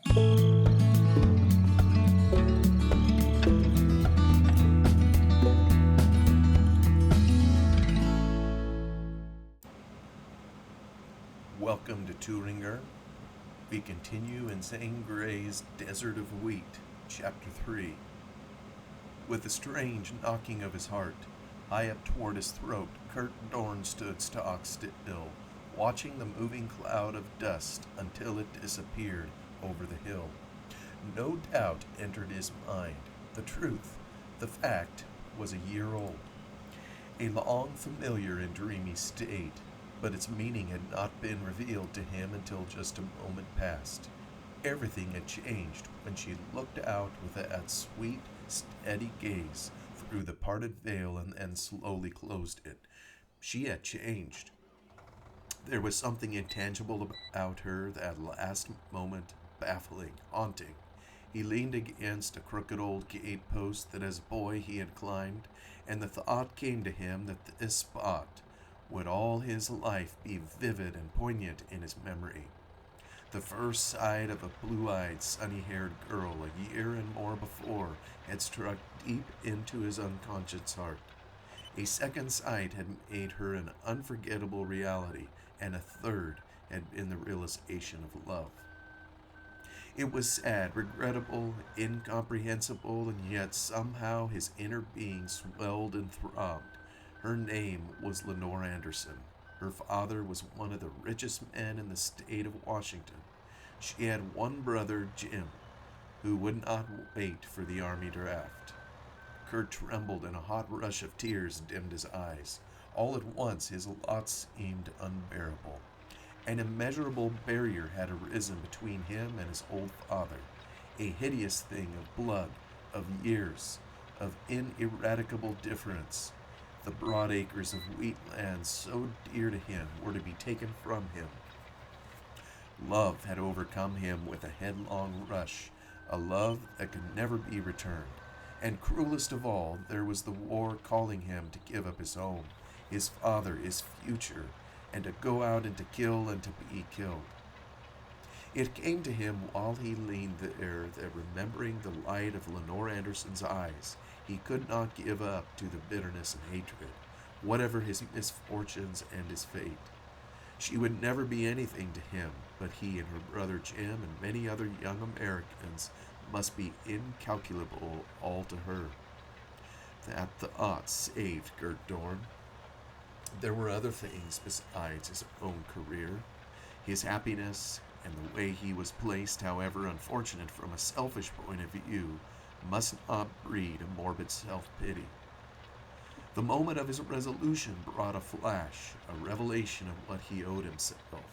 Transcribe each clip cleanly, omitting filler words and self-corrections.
Welcome to Thueringer. We continue in Zane Grey's Desert of Wheat, Chapter 3. With a strange knocking of his heart, high up toward his throat, Kurt Dorn stood stock still, watching the moving cloud of dust until it disappeared over the hill. No doubt entered his mind. The truth, the fact, was a year old. A long familiar and dreamy state, but its meaning had not been revealed to him until just a moment past. Everything had changed when she looked out with that sweet, steady gaze through the parted veil and then slowly closed it. She had changed. There was something intangible about her that last moment, baffling, haunting. He leaned against a crooked old gatepost that as a boy he had climbed, and the thought came to him that this spot would all his life be vivid and poignant in his memory. The first sight of a blue-eyed, sunny-haired girl a year and more before had struck deep into his unconscious heart. A second sight had made her an unforgettable reality, and a third had been the realization of love. It was sad, regrettable, incomprehensible, and yet somehow his inner being swelled and throbbed. Her name was Lenore Anderson. Her father was one of the richest men in the state of Washington. She had one brother, Jim, who would not wait for the army draft. Kurt trembled and a hot rush of tears dimmed his eyes. All at once his lot seemed unbearable. An immeasurable barrier had arisen between him and his old father, a hideous thing of blood, of years, of ineradicable difference. The broad acres of wheat land so dear to him were to be taken from him. Love had overcome him with a headlong rush, a love that could never be returned. And cruelest of all, there was the war calling him to give up his home, his father, his future, and to go out and to kill and to be killed. It came to him while he leaned there that remembering the light of Lenore Anderson's eyes, he could not give up to the bitterness and hatred, whatever his misfortunes and his fate. She would never be anything to him, but he and her brother Jim and many other young Americans must be incalculable all to her. That thought saved Kurt Dorn. There were other things besides his own career, his happiness, and the way he was placed, however unfortunate from a selfish point of view, must not breed a morbid self-pity. The moment of his resolution brought a flash, a revelation of what he owed himself.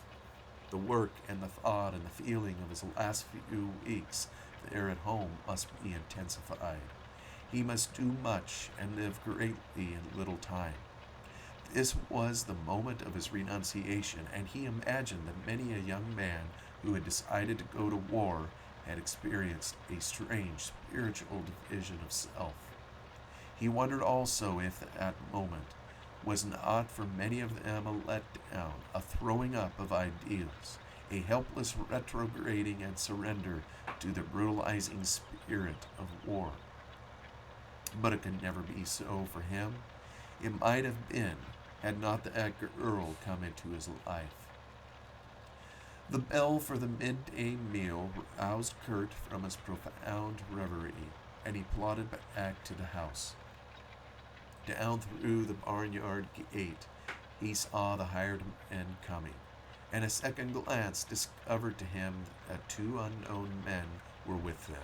The work and the thought and the feeling of his last few weeks there at home must be intensified. He must do much and live greatly in little time. This was the moment of his renunciation, and he imagined that many a young man who had decided to go to war had experienced a strange spiritual division of self. He wondered also if that moment was not for many of them a letdown, a throwing up of ideals, a helpless retrograding and surrender to the brutalizing spirit of war. But it could never be so for him. It might have been, had not that girl come into his life. The bell for the midday meal roused Kurt from his profound reverie, and he plodded back to the house. Down through the barnyard gate, he saw the hired men coming, and a second glance discovered to him that two unknown men were with them.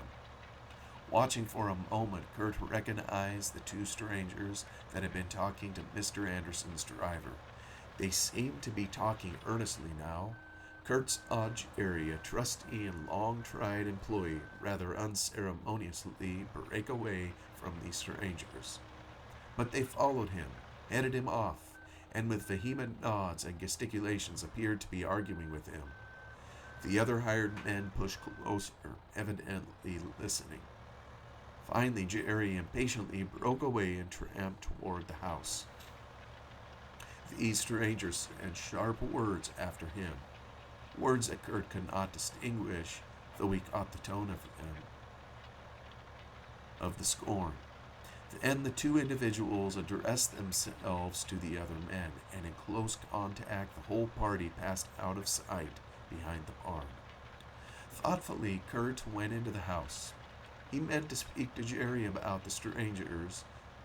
Watching for a moment, Kurt recognized the two strangers that had been talking to Mr. Anderson's driver. They seemed to be talking earnestly now. Kurt's odd Jerry, a trusty and long-tried employee, rather unceremoniously break away from these strangers. But they followed him, headed him off, and with vehement nods and gesticulations appeared to be arguing with him. The other hired men pushed closer, evidently listening. Finally, Jerry impatiently broke away and tramped toward the house. These strangers said sharp words after him, words that Kurt could not distinguish, though he caught the tone of the scorn. Then the two individuals addressed themselves to the other men, and in close contact the whole party passed out of sight behind the barn. Thoughtfully, Kurt went into the house. He meant to speak to Jerry about the strangers,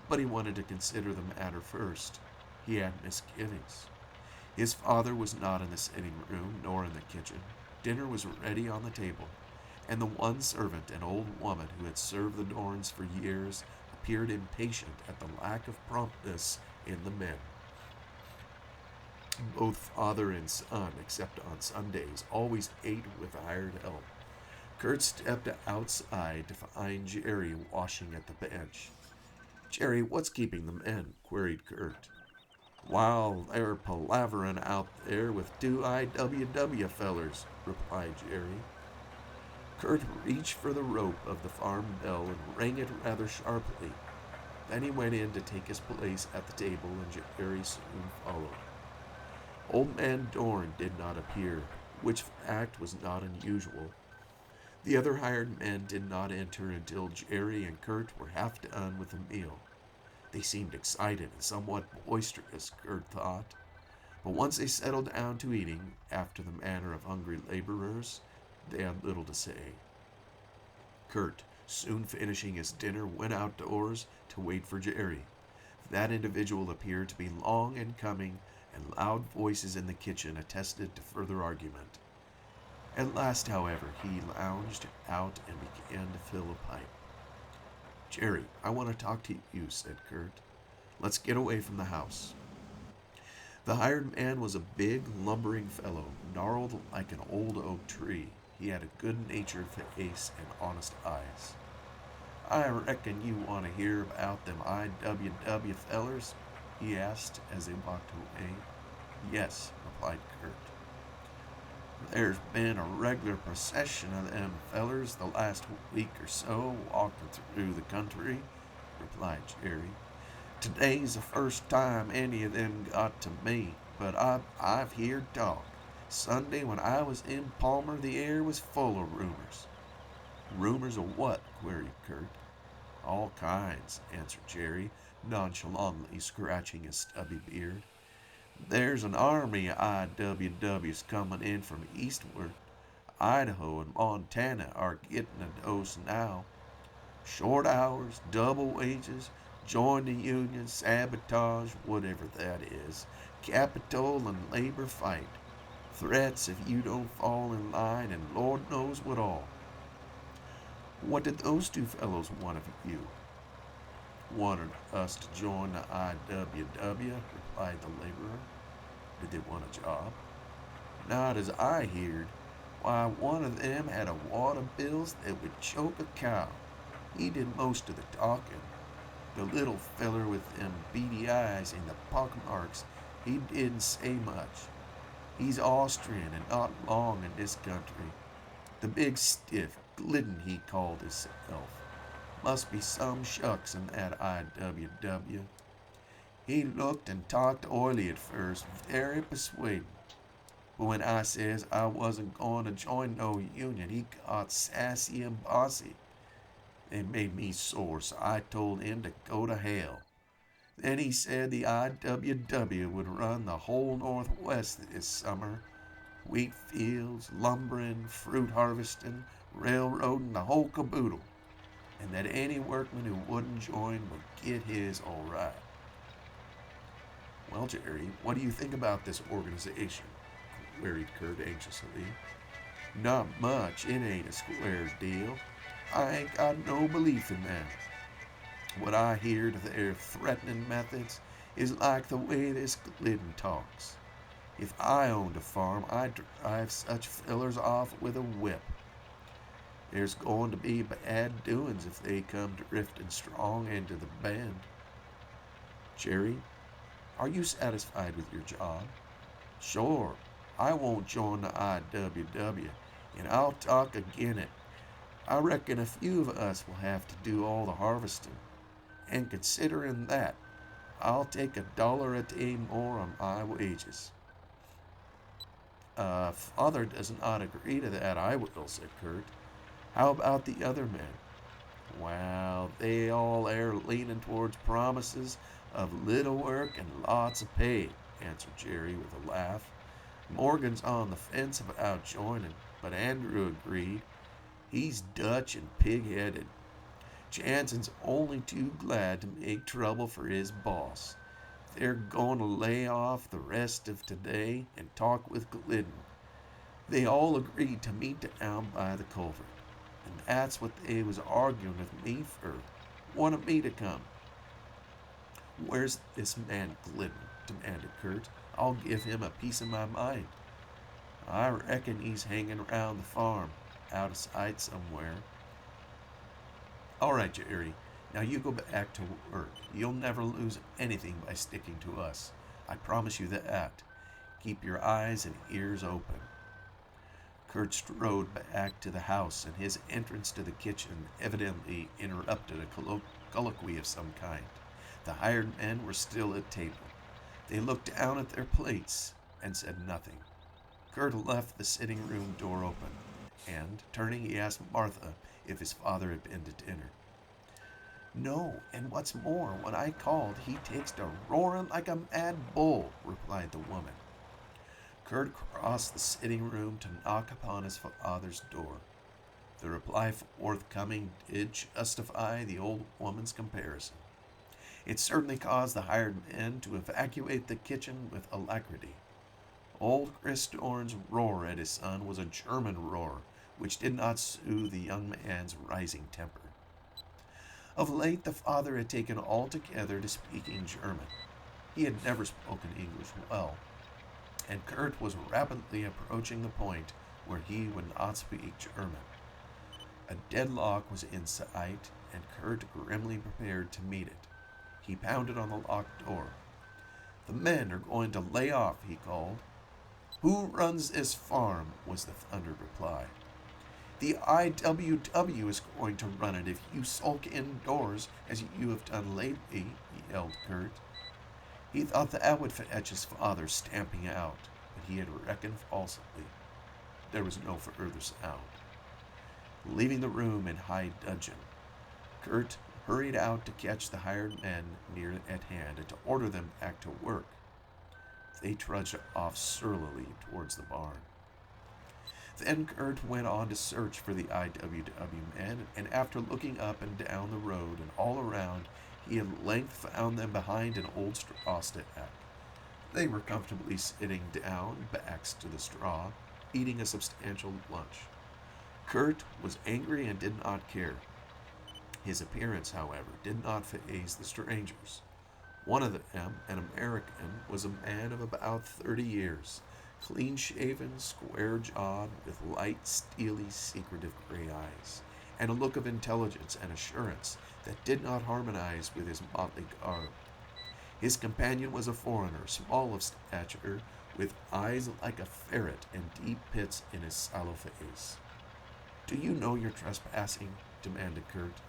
but he wanted to consider the matter first. He had misgivings. His father was not in the sitting room nor in the kitchen. Dinner was ready on the table, and the one servant, an old woman who had served the Dorns for years, appeared impatient at the lack of promptness in the men. Both father and son, except on Sundays, always ate with hired help. Kurt stepped outside to find Jerry washing at the bench. "Jerry, what's keeping the men?" queried Kurt. "While they're palavering out there with two IWW fellers," replied Jerry. Kurt reached for the rope of the farm bell and rang it rather sharply. Then he went in to take his place at the table, and Jerry soon followed. Old man Dorn did not appear, which fact was not unusual. The other hired men did not enter until Jerry and Kurt were half done with the meal. They seemed excited and somewhat boisterous, Kurt thought. But once they settled down to eating, after the manner of hungry laborers, they had little to say. Kurt, soon finishing his dinner, went outdoors to wait for Jerry. That individual appeared to be long in coming, and loud voices in the kitchen attested to further argument. At last, however, he lounged out and began to fill a pipe. "Jerry, I want to talk to you," said Kurt. "Let's get away from the house." The hired man was a big, lumbering fellow, gnarled like an old oak tree. He had a good-natured face and honest eyes. "I reckon you want to hear about them IWW fellers?" he asked as they walked away. "Yes," replied Kurt. "There's been a regular procession of them fellers the last week or so walking through the country," replied Jerry. "Today's the first time any of them got to me, but I've heard talk. Sunday when I was in Palmer, the air was full of rumors." "Rumors of what?" queried Kurt. "All kinds," answered Jerry, nonchalantly scratching his stubby beard. "There's an army of IWWs coming in from eastward. Idaho and Montana are getting a dose now. Short hours, double wages, join the union, sabotage, whatever that is, Capitol and labor fight, threats if you don't fall in line, and Lord knows what all." "What did those two fellows want of you?" "Wanted us to join the IWW," replied the laborer. "Did they want a job?" "Not as I heard. Why, one of them had a wad of bills that would choke a cow. He did most of the talking. The little feller with them beady eyes and the pockmarks, he didn't say much. He's Austrian and not long in this country. The big stiff, Glidden he called himself. Must be some shucks in that IWW. He looked and talked oily at first, very persuading. But when I says I wasn't going to join no union, he got sassy and bossy. It made me sore, so I told him to go to hell. Then he said the IWW would run the whole Northwest this summer. Wheat fields, lumbering, fruit harvesting, railroading, the whole caboodle. And that any workman who wouldn't join would get his all right. "Well, Jerry, what do you think about this organization?" queried Kurt anxiously. "Not much. It ain't a square deal. I ain't got no belief in that. What I heard of their threatening methods is like the way this Glidden talks. If I owned a farm, I'd drive such fellers off with a whip. There's going to be bad doings if they come drifting strong into the band." "Jerry, are you satisfied with your job?" "Sure. I won't join the IWW, and I'll talk agin it. I reckon a few of us will have to do all the harvesting. And considering that, I'll take $1 a day more on my wages." Father does not agree to that, I will, said Kurt. How about the other men? Well, they all air leaning towards promises of little work and lots of pay, answered Jerry with a laugh. Morgan's on the fence about joining, but Andrew agreed. He's Dutch and pig-headed. Jansen's only too glad to make trouble for his boss. They're going to lay off the rest of today and talk with Glidden. They all agreed to meet down by the culvert, and that's what they was arguing with me for. Wanted me to come. Where's this man Glidden? Demanded Kurt. I'll give him a piece of my mind. I reckon he's hanging around the farm, out of sight somewhere. All right, Jerry. Now you go back to work. You'll never lose anything by sticking to us. I promise you that. Keep your eyes and ears open. Kurt strode back to the house, and his entrance to the kitchen evidently interrupted a colloquy of some kind. The hired men were still at table. They looked down at their plates and said nothing. Kurt left the sitting room door open, and, turning, he asked Martha if his father had been to dinner. No, and what's more, when I called, he takes to roaring like a mad bull, replied the woman. Kurt crossed the sitting room to knock upon his father's door. The reply forthcoming did justify the old woman's comparison. It certainly caused the hired men to evacuate the kitchen with alacrity. Old Chris Dorn's roar at his son was a German roar, which did not soothe the young man's rising temper. Of late, the father had taken altogether to speaking German. He had never spoken English well, and Kurt was rapidly approaching the point where he would not speak German. A deadlock was in sight, and Kurt grimly prepared to meet it. He pounded on the locked door. The men are going to lay off, he called. Who runs this farm? Was the thundered reply. The IWW is going to run it if you sulk indoors as you have done lately, yelled Kurt. He thought that would fetch his father stamping out, but he had reckoned falsely. There was no further sound. Leaving the room in high dudgeon, Kurt hurried out to catch the hired men near at hand and to order them back to work. They trudged off surlily towards the barn. Then Kurt went on to search for the IWW men, and after looking up and down the road and all around, he at length found them behind an old straw stack. They were comfortably sitting down, backs to the straw, eating a substantial lunch. Kurt was angry and did not care. His appearance, however, did not faze the strangers. One of them, an American, was a man of about 30 years, clean-shaven, square-jawed, with light, steely, secretive gray eyes, and a look of intelligence and assurance that did not harmonize with his motley garb. His companion was a foreigner, small of stature, with eyes like a ferret and deep pits in his sallow face. "Do you know you're trespassing?" demanded Kurt.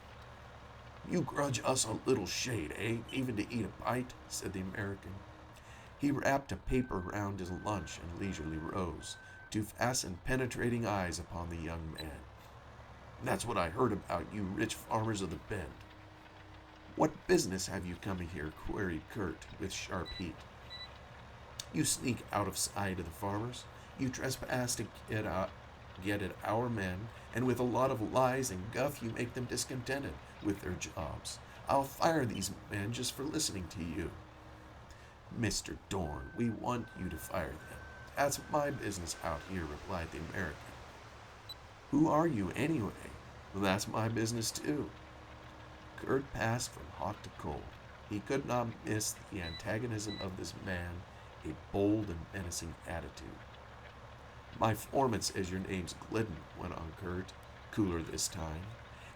"You grudge us a little shade, eh? Even to eat a bite?" said the American. He wrapped a paper round his lunch and leisurely rose, to fasten penetrating eyes upon the young man. "That's what I heard about you rich farmers of the Bend." "What business have you coming here?" queried Kurt with sharp heat. "You sneak out of sight of the farmers. You trespass to get at our men, and with a lot of lies and guff you make them discontented with their jobs. I'll fire these men just for listening to you." "Mr. Dorn, we want you to fire them. That's my business out here," replied the American. "Who are you, anyway?" "Well, that's my business, too." Kurt passed from hot to cold. He could not miss the antagonism of this man, a bold and menacing attitude. "My foreman says your name's Glidden," went on Kurt, cooler this time,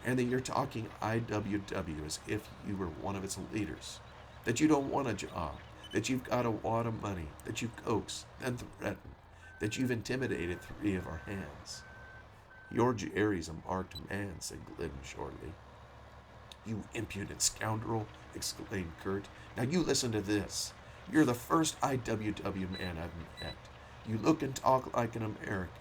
"and that you're talking IWW as if you were one of its leaders, that you don't want a job, that you've got a wad of money, that you coax, then threaten, that you've intimidated 3 of our hands." "Your Jerry's a marked man," said Glidden shortly. "You impudent scoundrel," exclaimed Kurt. "Now you listen to this. You're the first IWW man I've met. You look and talk like an American.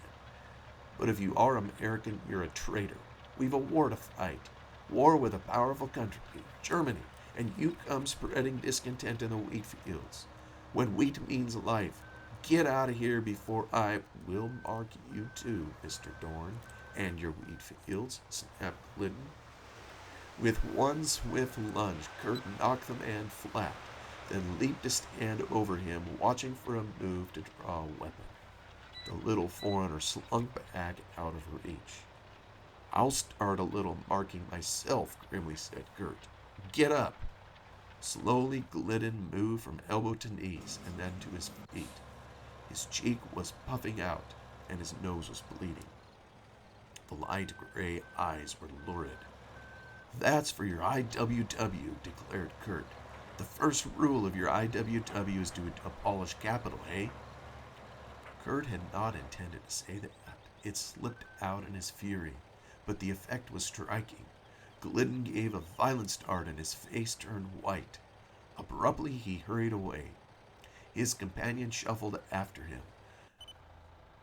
But if you are American, you're a traitor. We've a war to fight. War with a powerful country, Germany, and you come spreading discontent in the wheat fields. When wheat means life, get out of here before I will mark you too, Mr. Dorn, and your wheat fields, snapped Glidden. With one swift lunge, Kurt knocked the man flat, then leaped to stand over him, watching for a move to draw a weapon. The little foreigner slunk back out of reach. I'll start a little marking myself, grimly said Kurt. Get up! Slowly, Glidden moved from elbow to knees and then to his feet. His cheek was puffing out, and his nose was bleeding. The light gray eyes were lurid. That's for your IWW, declared Kurt. The first rule of your IWW is to abolish capital, eh? Kurt had not intended to say that. It slipped out in his fury, but the effect was striking. Glidden gave a violent start and his face turned white. Abruptly, he hurried away. His companion shuffled after him.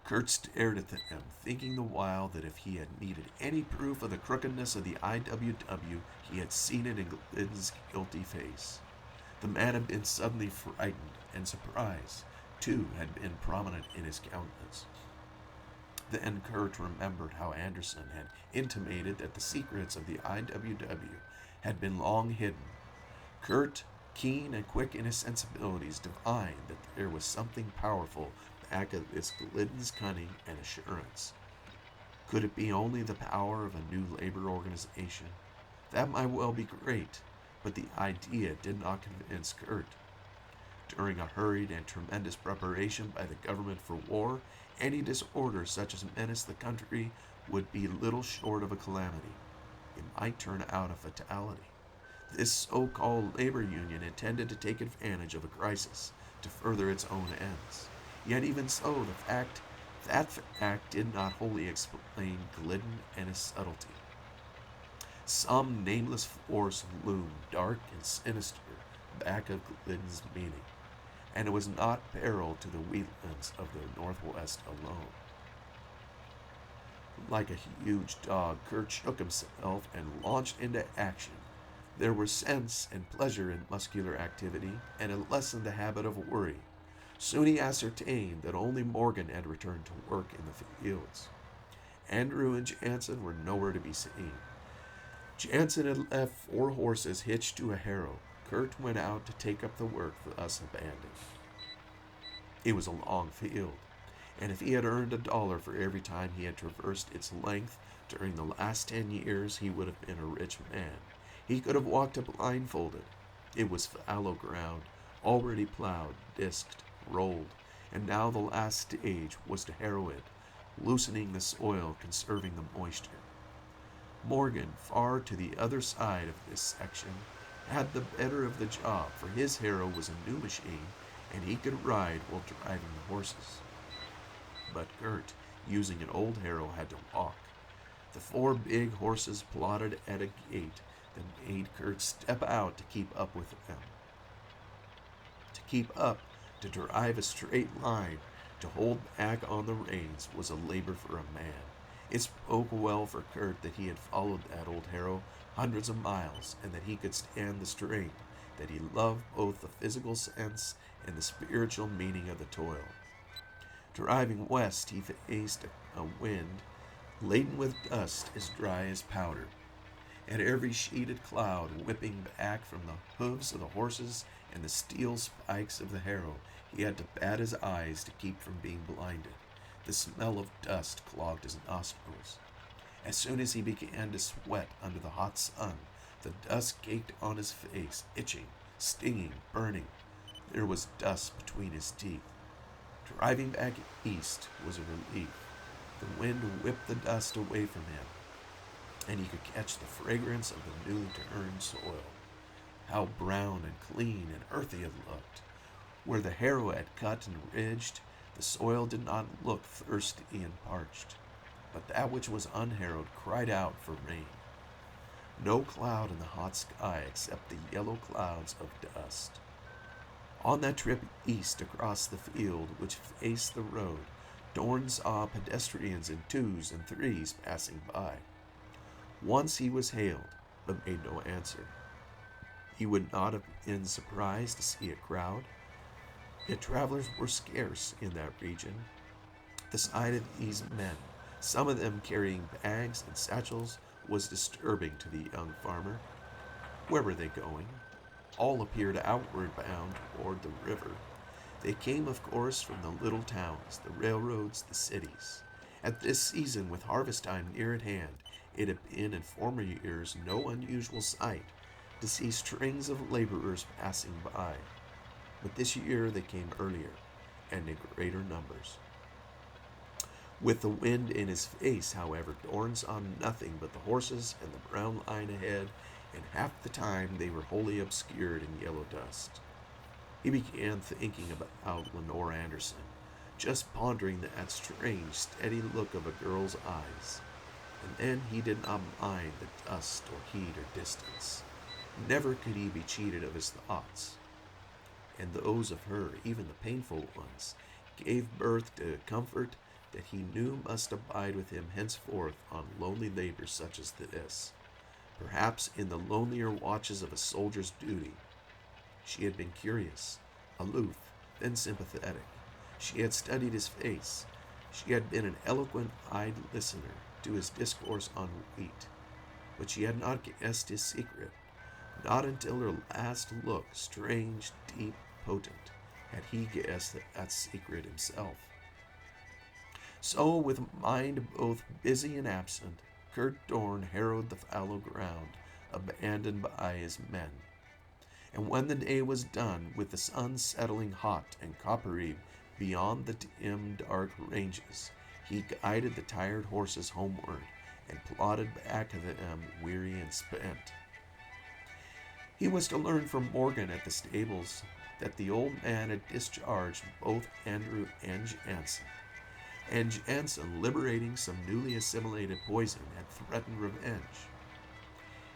Kurt stared at them, thinking the while that if he had needed any proof of the crookedness of the IWW, he had seen it in Glidden's guilty face. The man had been suddenly frightened, and surprise, too, had been prominent in his countenance. Then Kurt remembered how Anderson had intimated that the secrets of the IWW had been long hidden. Kurt, keen and quick in his sensibilities, divined that there was something powerful back of this Glidden's cunning and assurance. Could it be only the power of a new labor organization? That might well be great, but the idea did not convince Kurt. During a hurried and tremendous preparation by the government for war, any disorder such as menaced the country would be little short of a calamity. It might turn out a fatality. This so-called labor union intended to take advantage of a crisis to further its own ends. Yet even so, that fact did not wholly explain Glidden and his subtlety. Some nameless force loomed dark and sinister back of Glidden's meaning, and it was not peril to the wheatlands of the Northwest alone. Like a huge dog, Kurt shook himself and launched into action. There were sense and pleasure in muscular activity, and it lessened the habit of worry. Soon he ascertained that only Morgan had returned to work in the fields. Andrew and Jansen were nowhere to be seen. Jansen had left 4 horses hitched to a harrow. Kurt went out to take up the work thus abandoned. It was a long field, and if he had earned $1 for every time he had traversed its length during the last 10 years, he would have been a rich man. He could have walked it blindfolded. It was fallow ground, already plowed, disked, rolled, and now the last stage was to harrow it, loosening the soil, conserving the moisture. Morgan, far to the other side of this section, had the better of the job, for his harrow was a new machine, and he could ride while driving the horses. But Kurt, using an old harrow, had to walk. The 4 big horses plodded at a gait that made Kurt step out to keep up with them. To keep up, to drive a straight line, to hold back on the reins was a labor for a man. It spoke well for Kurt that he had followed that old harrow hundreds of miles, and that he could stand the strain, that he loved both the physical sense and the spiritual meaning of the toil. Driving west, he faced a wind laden with dust as dry as powder. At every sheeted cloud whipping back from the hooves of the horses and the steel spikes of the harrow, he had to bat his eyes to keep from being blinded. The smell of dust clogged his nostrils. As soon as he began to sweat under the hot sun, the dust caked on his face, itching, stinging, burning. There was dust between his teeth. Driving back east was a relief. The wind whipped the dust away from him, and he could catch the fragrance of the newly turned soil. How brown and clean and earthy it looked. Where the harrow had cut and ridged, the soil did not look thirsty and parched, but that which was unharrowed cried out for rain. No cloud in the hot sky except the yellow clouds of dust. On that trip east across the field which faced the road, Dorn saw pedestrians in twos and threes passing by. Once he was hailed, but made no answer. He would not have been surprised to see a crowd, yet travelers were scarce in that region. The sight of these men, some of them carrying bags and satchels, was disturbing to the young farmer. Where were they going? All appeared outward bound toward the river. They came, of course, from the little towns, the railroads, the cities. At this season, with harvest time near at hand, it had been in former years no unusual sight to see strings of laborers passing by. But this year they came earlier and in greater numbers. With the wind in his face, however, Dorn saw nothing but the horses and the brown line ahead, and half the time they were wholly obscured in yellow dust. He began thinking about Lenore Anderson, just pondering that strange, steady look of a girl's eyes. And then he did not mind the dust or heat or distance. Never could he be cheated of his thoughts. And those of her, even the painful ones, gave birth to a comfort that he knew must abide with him henceforth on lonely labor such as this, perhaps in the lonelier watches of a soldier's duty. She had been curious, aloof, then sympathetic. She had studied his face. She had been an eloquent-eyed listener to his discourse on wheat. But she had not guessed his secret. Not until her last look, strange, deep, potent, had he guessed that secret himself. So, with mind both busy and absent, Kurt Dorn harrowed the fallow ground, abandoned by his men. And when the day was done, with the sun settling hot and coppery beyond the dim, dark ranges, he guided the tired horses homeward and plodded back to them, weary and spent. He was to learn from Morgan at the stables that the old man had discharged both Andrew and Jansen, and Jansen, liberating some newly assimilated poison, had threatened revenge.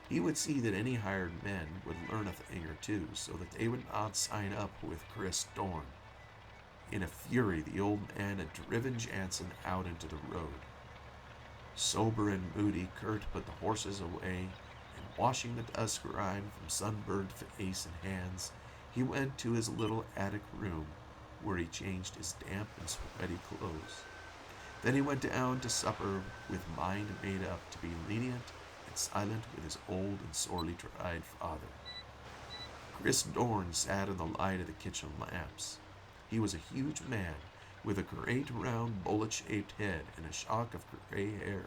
He would see that any hired men would learn a thing or two, so that they would not sign up with Chris Dorn. In a fury, the old man had driven Jansen out into the road. Sober and moody, Kurt put the horses away, and washing the dust grime from sunburned face and hands, he went to his little attic room, where he changed his damp and sweaty clothes. Then he went down to supper with mind made up to be lenient and silent with his old and sorely tried father. Chris Dorn sat in the light of the kitchen lamps. He was a huge man with a great round bullet-shaped head and a shock of gray hair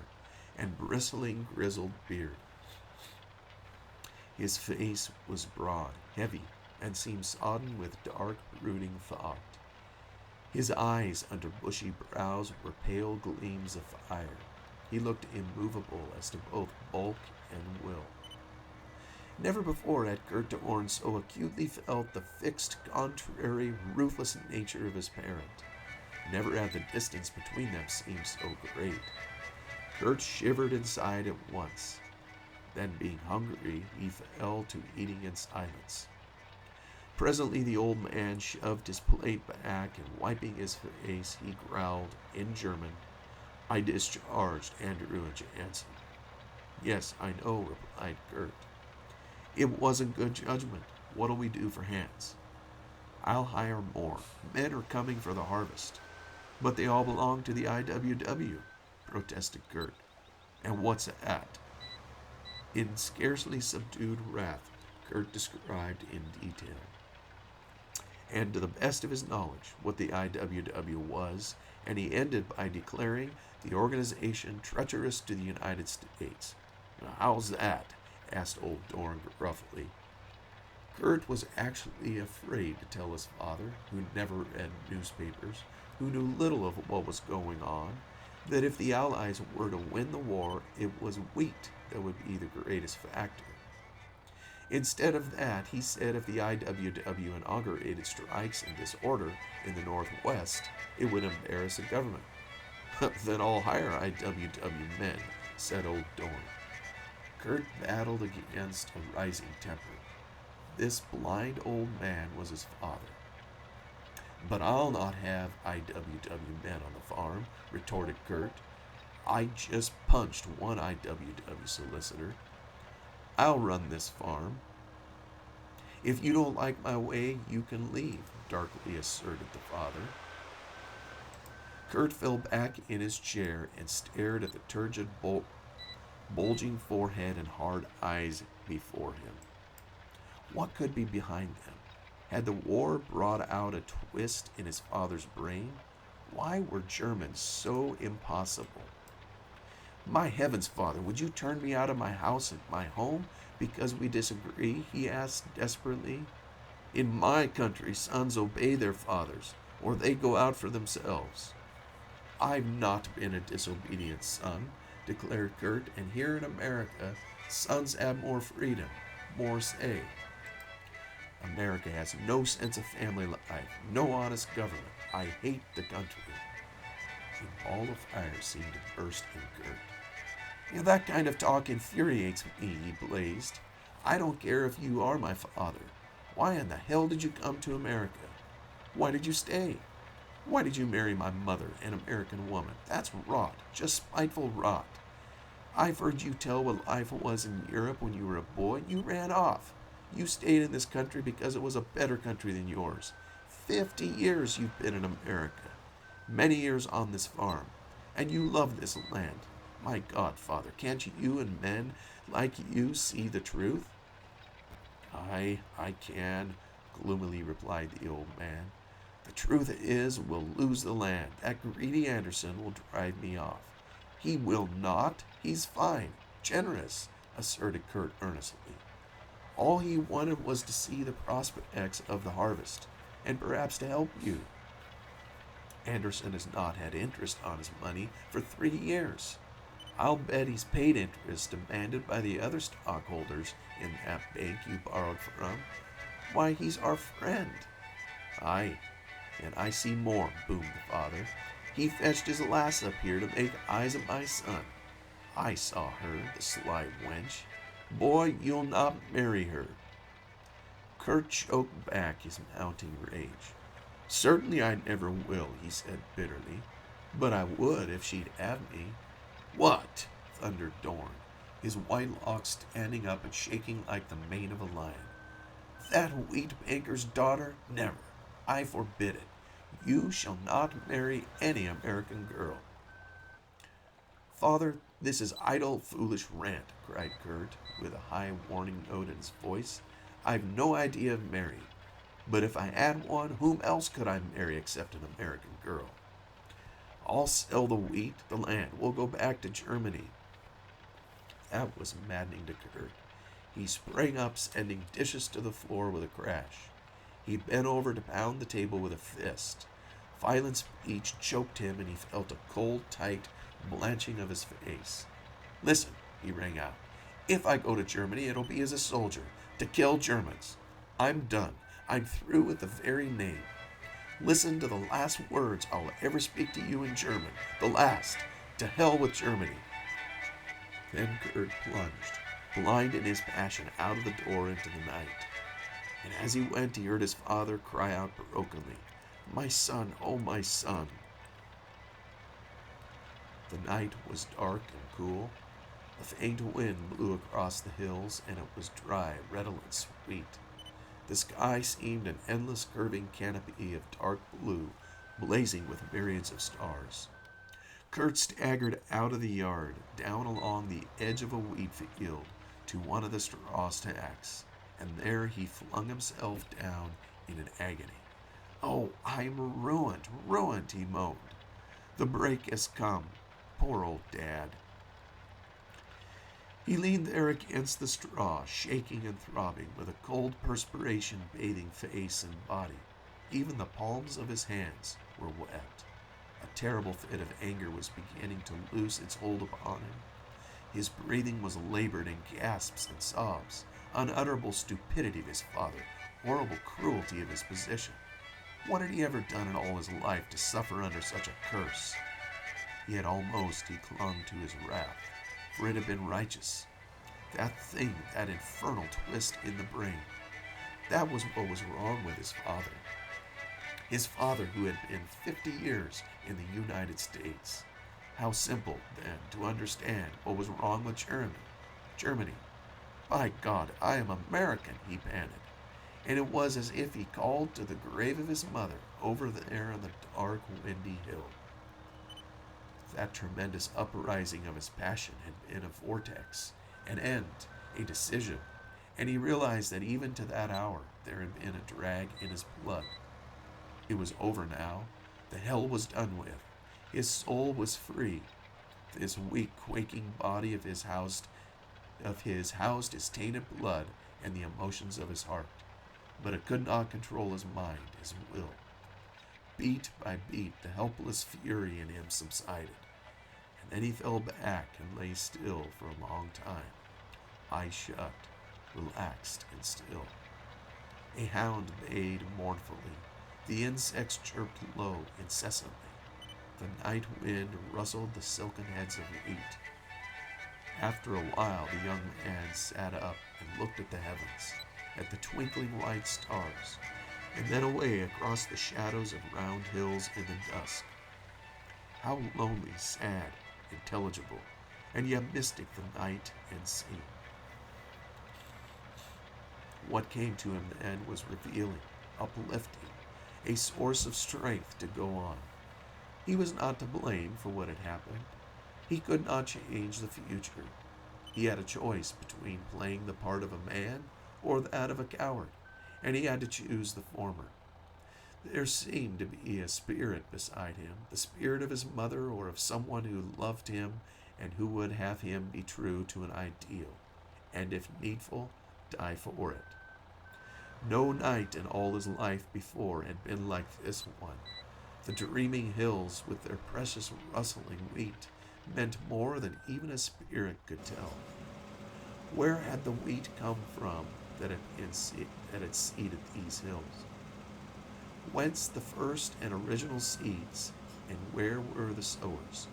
and bristling grizzled beard. His face was broad, heavy, and seemed sodden with dark, brooding thought. His eyes under bushy brows were pale gleams of fire. He looked immovable as to both bulk and will. Never before had Kurt Dorn so acutely felt the fixed, contrary, ruthless nature of his parent. Never had the distance between them seemed so great. Kurt shivered inside at once. Then, being hungry, he fell to eating in silence. Presently the old man shoved his plate back, and wiping his face, he growled, in German, "I discharged Andrew and Jansen." "Yes, I know," replied Kurt. "It wasn't good judgment. What'll we do for hands?" "I'll hire more. Men are coming for the harvest." "But they all belong to the IWW," protested Kurt. "And what's that?" In scarcely subdued wrath, Kurt described in detail, and to the best of his knowledge, what the IWW was, and he ended by declaring the organization treacherous to the United States. "How's that?" asked old Dorn gruffly. Kurt was actually afraid to tell his father, who never read newspapers, who knew little of what was going on, that if the Allies were to win the war, it was wheat that would be the greatest factor. Instead of that, he said if the IWW inaugurated strikes and disorder in the Northwest, it would embarrass the government. "Then I'll hire IWW men," said old Dorn. Kurt battled against a rising temper. This blind old man was his father. But I'll not have IWW men on the farm, retorted Kurt. I just punched one IWW solicitor. I'll run this farm. If you don't like my way, you can leave, darkly asserted the father. Kurt fell back in his chair and stared at the turgid, bulging forehead and hard eyes before him. What could be behind them? Had the war brought out a twist in his father's brain? Why were Germans so impossible? My heavens, father, would you turn me out of my house and my home because we disagree? He asked desperately. In my country, sons obey their fathers, or they go out for themselves. I've not been a disobedient son, declared Kurt, and here in America, sons have more freedom, more say. America has no sense of family life, no honest government. I hate the country. A ball of fire seemed to burst in Kurt. That kind of talk infuriates me, he blazed. I don't care if you are my father. Why in the hell did you come to America? Why did you stay? Why did you marry my mother, an American woman? That's rot, just spiteful rot. I've heard you tell what life was in Europe when you were a boy. You ran off. You stayed in this country because it was a better country than yours. 50 years you've been in America. Many years on this farm. And you love this land. My God, Father, can't you and men like you see the truth? I can, gloomily replied the old man. The truth is, we'll lose the land. That greedy Anderson will drive me off. He will not. He's fine, generous, asserted Kurt earnestly. All he wanted was to see the prospects of the harvest, and perhaps to help you. Anderson has not had interest on his money for 3 years. I'll bet he's paid interest demanded by the other stockholders in that bank you borrowed from. Why, he's our friend. Aye, and I see more, boomed the father. He fetched his lass up here to make eyes at my son. I saw her, the sly wench. Boy, you'll not marry her. Kurt choked back his mounting rage. Certainly I never will, he said bitterly. But I would if she'd have me. What? Thundered Dorn, his white locks standing up and shaking like the mane of a lion. That wheat banker's daughter? Never. I forbid it. You shall not marry any American girl. Father, this is idle, foolish rant, cried Kurt, with a high warning note in his voice. I've no idea of marrying. But if I had one, whom else could I marry except an American girl? I'll sell the wheat, the land. We'll go back to Germany. That was maddening to Kurt. He sprang up, sending dishes to the floor with a crash. He bent over to pound the table with a fist. Violent speech choked him, and he felt a cold, tight blanching of his face. Listen, he rang out. If I go to Germany, it'll be as a soldier, to kill Germans. I'm done. I'm through with the very name. Listen to the last words I'll ever speak to you in German. The last. To hell with Germany. Then Kurt plunged, blind in his passion, out of the door into the night. And as he went, he heard his father cry out brokenly, My son, oh my son. The night was dark and cool. A faint wind blew across the hills, and it was dry, redolent, sweet. The sky seemed an endless curving canopy of dark blue, blazing with myriads of stars. Kurt staggered out of the yard, down along the edge of a wheat field, to one of the straw stacks, and there he flung himself down in an agony. Oh, I'm ruined, ruined, he moaned. The break has come. Poor old Dad. He leaned there against the straw, shaking and throbbing, with a cold perspiration bathing face and body. Even the palms of his hands were wet. A terrible fit of anger was beginning to loose its hold upon him. His breathing was labored in gasps and sobs. Unutterable stupidity of his father, horrible cruelty of his position. What had he ever done in all his life to suffer under such a curse? Yet almost he clung to his wrath, for it had been righteous. That thing, that infernal twist in the brain, that was what was wrong with his father. his father who had been 50 years in the United States. How simple, then, to understand what was wrong with Germany. By God, I am American, he panted. And it was as if he called to the grave of his mother over there on the dark, windy hill. That tremendous uprising of his passion had been a vortex, an end, a decision, and he realized that even to that hour there had been a drag in his blood. It was over now. The hell was done with. His soul was free. This weak, quaking body of his housed his tainted blood and the emotions of his heart, but it could not control his mind, his will. Beat by beat, the helpless fury in him subsided, and then he fell back and lay still for a long time, eyes shut, relaxed and still. A hound bayed mournfully. The insects chirped low, incessantly. The night wind rustled the silken heads of wheat. After a while, the young man sat up and looked at the heavens, at the twinkling white stars, and then away across the shadows of round hills in the dusk. How lonely, sad, intelligible, and yet mystic the night and scene. What came to him then was revealing, uplifting, a source of strength to go on. He was not to blame for what had happened. He could not change the future. He had a choice between playing the part of a man or that of a coward, and he had to choose the former. There seemed to be a spirit beside him, the spirit of his mother or of someone who loved him and who would have him be true to an ideal, and if needful, die for it. No night in all his life before had been like this one. The dreaming hills with their precious rustling wheat meant more than even a spirit could tell. Where had the wheat come from that had seeded these hills? Whence the first and original seeds, and where were the sowers?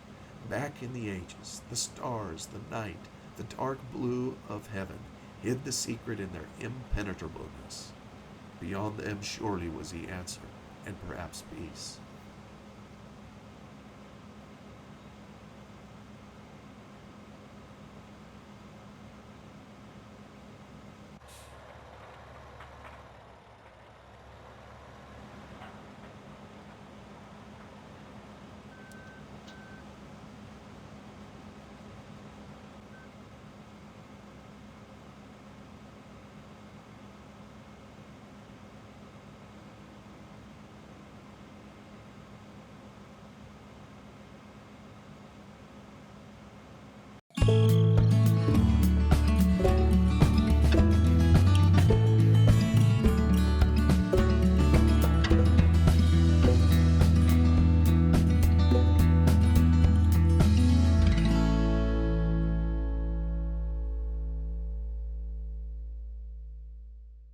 Back in the ages, the stars, the night, the dark blue of heaven hid the secret in their impenetrableness. Beyond them surely was the answer, and perhaps peace.